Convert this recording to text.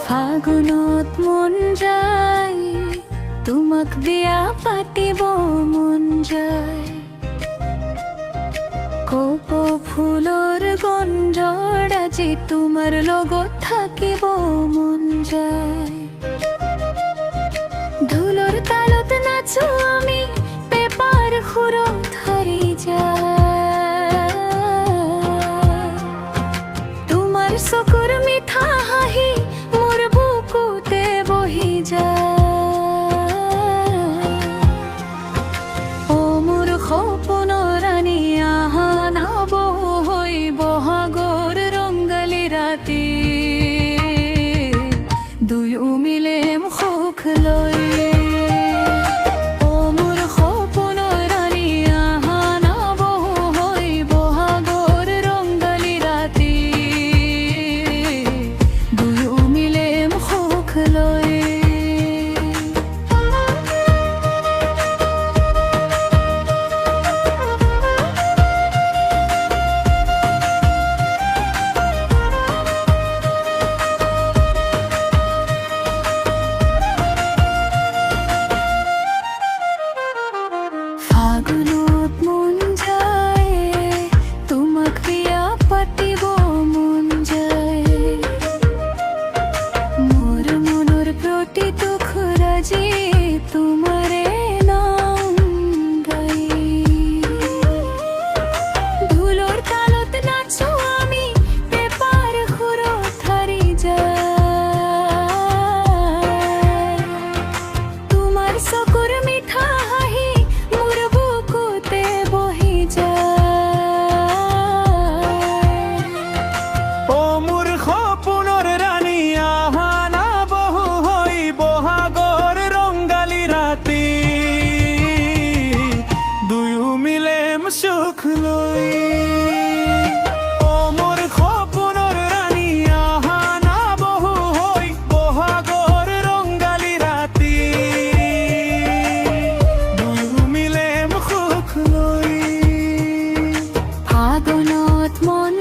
ফাগুনত মন যায় তোমাক বিয়া পাতিব মন যায়, কপৌ ফুলৰ গন্ধত আজি তোমাৰ লগত থাকিব মন যায়। ঢোলৰ তালত নাচো আমি, পেপাৰ সুৰত হাৰি যায়। তোমাৰ চকুৰ মিঠা হাঁহি মোৰ বুকুতে বহি যায়। অ মোৰ সপোনৰ ৰাণী আহা না বহু হৈ বহাগৰ ৰংগালী ৰাতি, দুয়ো মিলে সুখ লৈ। ফাগুনত মন যায় তোমাক বিয়া পাতিব মন যায়, মোৰ মনৰ প্ৰতিটো খৰাজি তোমাৰে নাম গাই। ঢোলৰ তালত নাচো আমি, পেপাৰ সুৰত হাৰি যায়। তোমাৰ চকুৰ মিঠা হাঁহি মোৰ বুকুতে বহি যায়। ও মোৰ সপোনৰ ৰাণী আহা না বহু হৈ বহাগৰ ৰংগালী ৰাতি, দুয়ো মিলে সুখ লৈ। ও মোৰ সপোনৰ ৰাণী আহা না বহু হৈ বহাগৰ ৰংগালী ৰাতি, দুয়ো মিলে সুখ লৈ। ফাগুনত মন